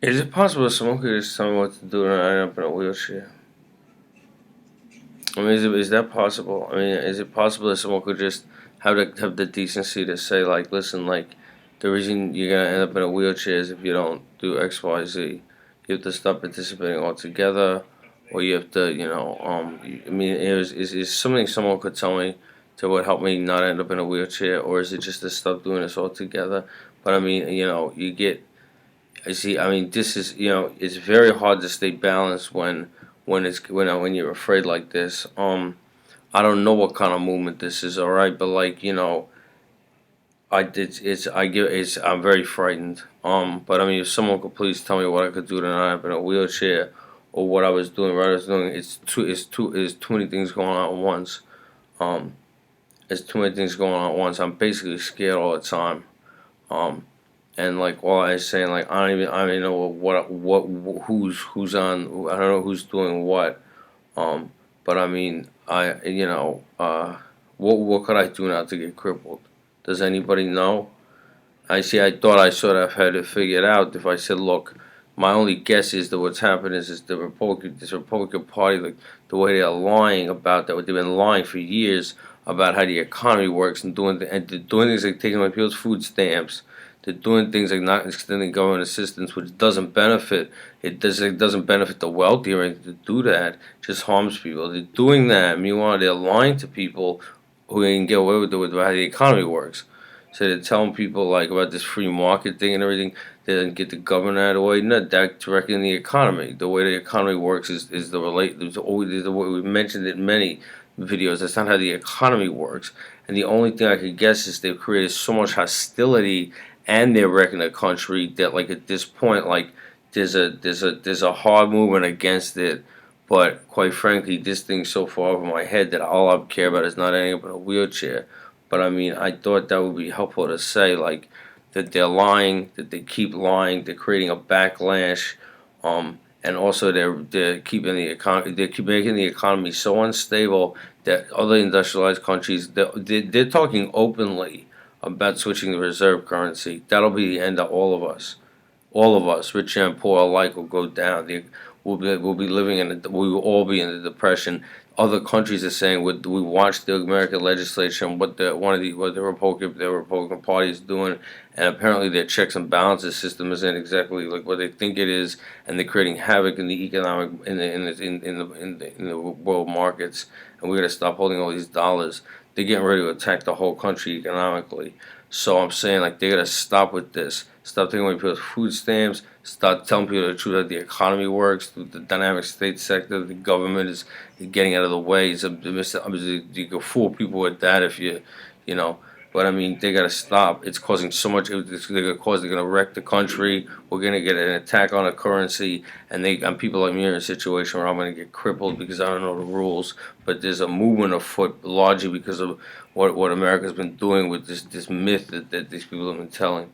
Is it possible someone could just tell me what to do and I end up in a wheelchair? I mean, is that possible? I mean, is it possible that someone could just have the decency to say, like, listen, like, the reason you're gonna end up in a wheelchair is if you don't do X, Y, Z. You have to stop participating altogether, or you have to, I mean, is something someone could tell me to would help me not end up in a wheelchair, or is it just to stop doing this altogether? But I mean, you get I see. I mean, this is it's very hard to stay balanced when you're afraid like this. I don't know what kind of movement this is. All right, but like it's I give it's I'm very frightened. But I mean, if someone could please tell me what I could do to not have in a wheelchair, or what I was doing, what I was doing, it's too many things going on at once. Um, it's too many things going on at once. I'm basically scared all the time. Um, and like all I was saying, like I don't even know who's on. I don't know who's doing what. Um, but I mean, what could I do not to get crippled? Does anybody know? I see. I thought I sort of had it figured out. If I said, look, my only guess is that what's happened is this Republican Party, like the way they're lying about that, what they've been lying for years about how the economy works and they're doing things like taking away people's food stamps. They're doing things like not extending government assistance, which doesn't benefit. It doesn't benefit the wealthy or anything to do that. It just harms people. They're doing that. Meanwhile, they're lying to people who can get away with it with how the economy works. So they're telling people like about this free market thing and everything. They didn't get the government out of the way. Not that directly in the economy. The way the economy works is the relate. There's always the way we mentioned it in many videos. That's not how the economy works. And the only thing I could guess is they've created so much hostility and they're wrecking the country that like at this point like there's a hard movement against it. But quite frankly, this thing's so far over my head that all I care about is not ending up in a wheelchair. But I mean, I thought that would be helpful to say, like, that they're lying, that they keep lying, they're creating a backlash, and also they're keeping the economy, they keep making the economy so unstable that other industrialized countries they're talking openly about switching the reserve currency. That'll be the end of all of us, rich and poor alike, will go down. We'll be living we will all be in the depression. Other countries are saying we watched the American legislature and what the Republican Party is doing, and apparently their checks and balances system isn't exactly like what they think it is, and they're creating havoc in the economic in the world markets, and we got to stop holding all these dollars. They're getting ready to attack the whole country economically. So I'm saying like they gotta stop with this. Stop taking away people's food stamps. Start telling people the truth how the economy works. The dynamic state sector, the government is getting out of the way. You can fool people with that if you know. But I mean, they gotta stop. It's causing so much. They're gonna wreck the country. We're gonna get an attack on the currency, and people like me are in a situation where I'm gonna get crippled because I don't know the rules. But there's a movement afoot, largely because of what America's been doing with this myth that these people have been telling.